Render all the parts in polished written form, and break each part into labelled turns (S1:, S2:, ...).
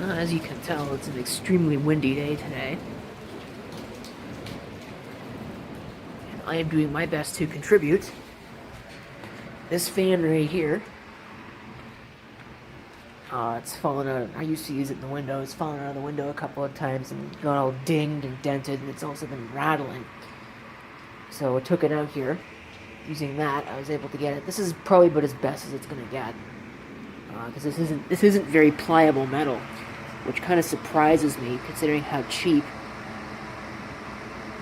S1: As you can tell, it's an extremely windy day today. And I am doing my best to contribute. This fan right here, it's fallen out. I used to use it in the window. It's fallen out of the window a couple of times and got all dinged and dented, and it's also been rattling. So I took it out here. Using that, I was able to get it. This is probably about as best as it's going to get. Because this isn't very pliable metal, which kind of surprises me considering how cheap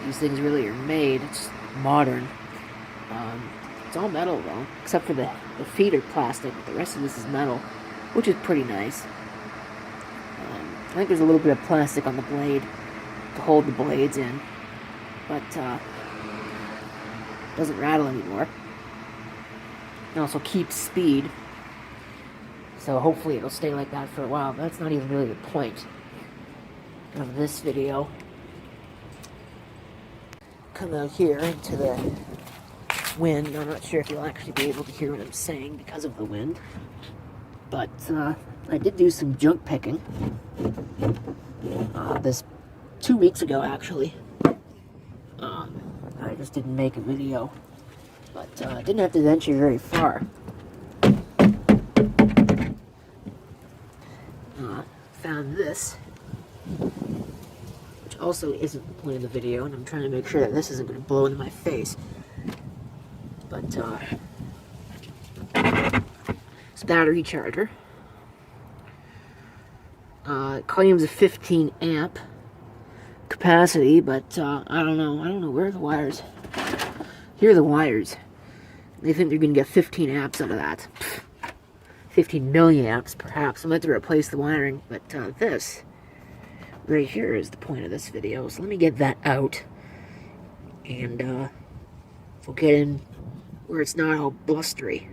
S1: these things really are made. It's modern. It's all metal though, except for the feet are plastic. The rest of this is metal, which is pretty nice. I think there's a little bit of plastic on the blade to hold the blades in, but it doesn't rattle anymore. It also keeps speed. So hopefully it'll stay like that for a while. But that's not even really the point of this video. Come out here into the wind. I'm not sure if you'll actually be able to hear what I'm saying because of the wind. But I did do some junk picking. This 2 weeks ago, actually. I just didn't make a video. But I didn't have to venture very far. Found this, which also isn't the point of the video, and I'm trying to make sure that this isn't going to blow into my face. But it's a battery charger. It claims a 15 amp capacity, but I don't know where are the wires. Here are the wires. They think they're going to get 15 amps out of that. 15 milliamps, perhaps. I'm going to replace the wiring, but this right here is the point of this video. So let me get that out, and we'll get in where it's not all blustery.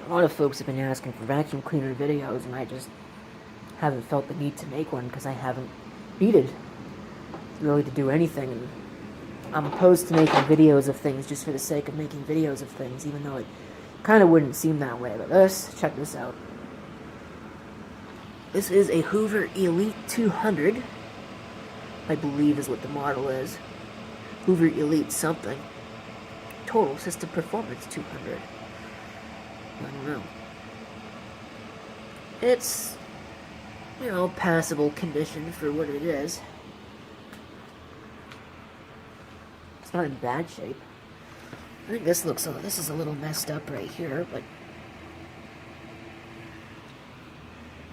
S1: A lot of folks have been asking for vacuum cleaner videos, and I just haven't felt the need to make one because I haven't needed really to do anything. And I'm opposed to making videos of things just for the sake of making videos of things, even though it kind of wouldn't seem that way. But check this out. This is a Hoover Elite 200, I believe is what the model is. Hoover Elite something. Total System Performance 200. I don't know. It's, passable condition for what it is. It's not in bad shape. I think this is a little messed up right here, but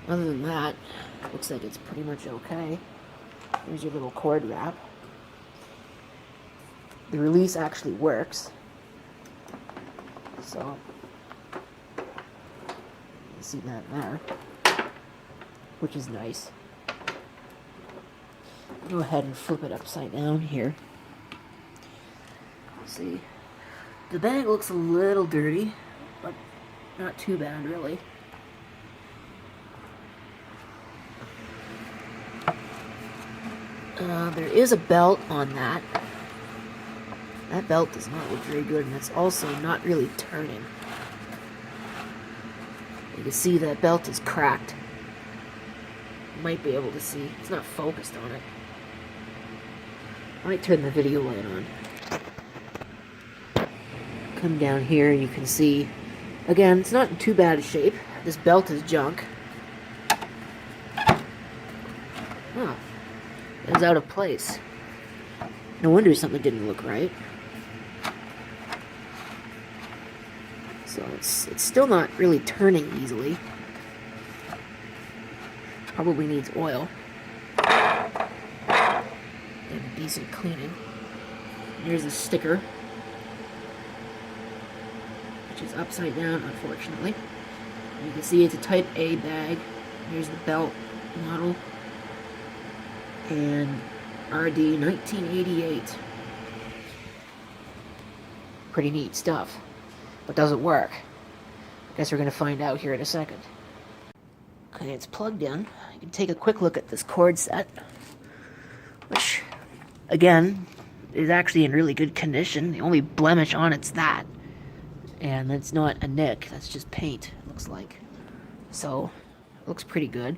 S1: other than that, looks like it's pretty much okay. Here's your little cord wrap. The release actually works, so you can see that there, which is nice. I'll go ahead and flip it upside down here. Let's see. The bag looks a little dirty, but not too bad, really. There is a belt on that. That belt does not look very good, and it's also not really turning. You can see that belt is cracked. You might be able to see. It's not focused on it. I might turn the video light on. Come down here and you can see, again, it's not in too bad a shape. This belt is junk. Oh, it was out of place. No wonder something didn't look right. So it's still not really turning easily. Probably needs oil and decent cleaning. Here's a sticker, which is upside down, unfortunately. You can see it's a Type A bag. Here's the belt model. And RD 1988. Pretty neat stuff. But doesn't work. I guess we're going to find out here in a second. Okay, it's plugged in. You can take a quick look at this cord set, which, again, is actually in really good condition. The only blemish on it's that. And that's not a nick, that's just paint, it looks like. So, it looks pretty good.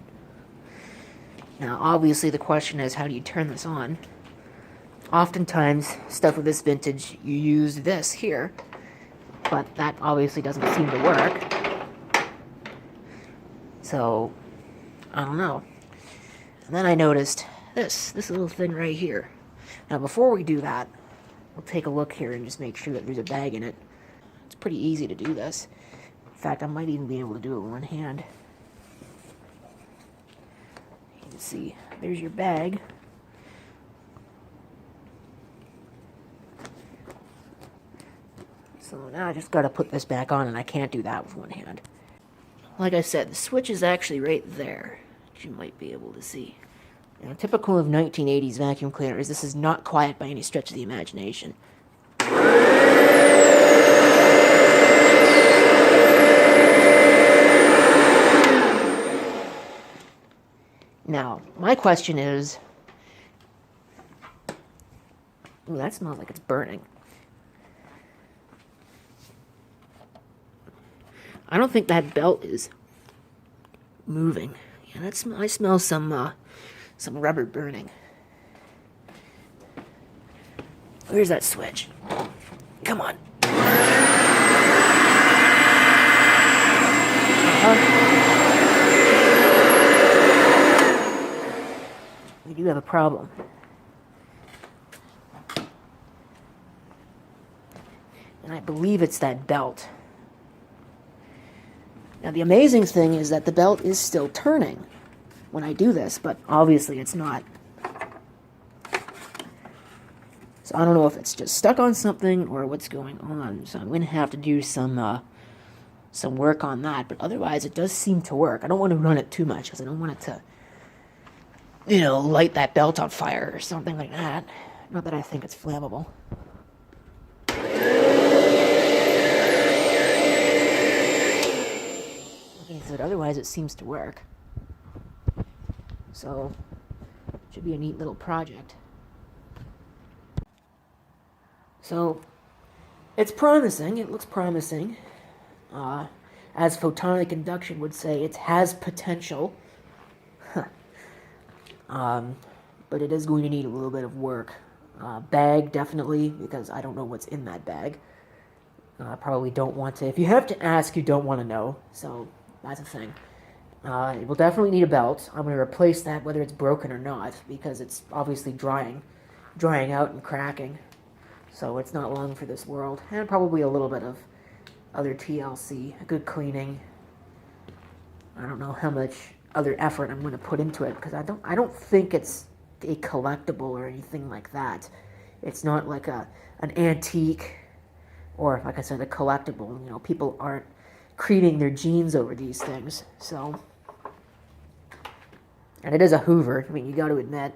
S1: Now, obviously, the question is, how do you turn this on? Oftentimes, stuff with this vintage, you use this here, but that obviously doesn't seem to work. So, I don't know. And then I noticed this little thing right here. Now, before we do that, we'll take a look here and just make sure that there's a bag in it. It's pretty easy to do this. In fact, I might even be able to do it with one hand. You can see, there's your bag. So now I just got to put this back on, and I can't do that with one hand. Like I said, the switch is actually right there, which you might be able to see. Now, typical of 1980s vacuum cleaners, this is not quiet by any stretch of the imagination. Now, my question is... Ooh, that smells like it's burning. I don't think that belt is moving. Yeah, I smell some rubber burning. Where's that switch? Come on. We do have a problem. And I believe it's that belt. Now, the amazing thing is that the belt is still turning when I do this, but obviously it's not. So I don't know if it's just stuck on something or what's going on. So I'm going to have to do some work on that. But otherwise, it does seem to work. I don't want to run it too much because I don't want it to, you know, light that belt on fire or something like that. Not that I think it's flammable. But otherwise it seems to work. So, should be a neat little project. So, it's promising. It looks promising. As photonic induction would say, it has potential. But it is going to need a little bit of work. Bag, definitely, because I don't know what's in that bag. I probably don't want to. If you have to ask, you don't want to know. So, that's a thing. It will definitely need a belt. I'm going to replace that whether it's broken or not, because it's obviously drying out and cracking. So it's not long for this world. And probably a little bit of other TLC, a good cleaning. I don't know how much other effort I'm going to put into it, because I don't think it's a collectible or anything like that. It's not like an antique or, like I said, a collectible. You know, people aren't creating their genes over these things, so. And it is a Hoover, I mean, you got to admit.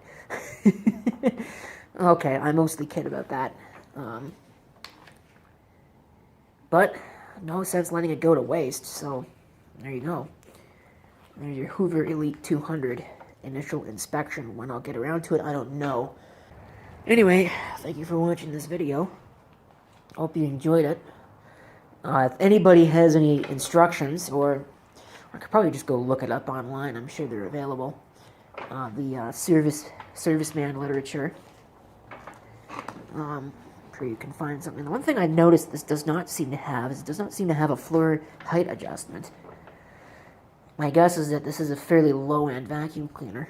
S1: Okay, I mostly kid about that. But no sense letting it go to waste, so there you go. There's your Hoover Elite 200 initial inspection. When I'll get around to it, I don't know. Anyway, thank you for watching this video. Hope you enjoyed it. If anybody has any instructions, or I could probably just go look it up online, I'm sure they're available. The serviceman literature. I'm sure you can find something. The one thing I noticed this does not seem to have is it does not seem to have a floor height adjustment. My guess is that this is a fairly low-end vacuum cleaner.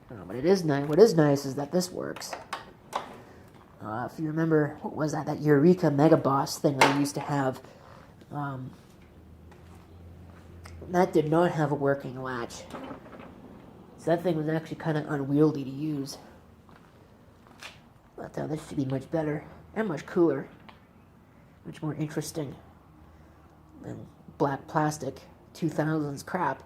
S1: But it is nice. What is nice is that this works. If you remember, what was that Eureka Mega Boss thing I used to have, that did not have a working latch. So that thing was actually kind of unwieldy to use. But this should be much better, and much cooler, much more interesting than black plastic 2000s crap.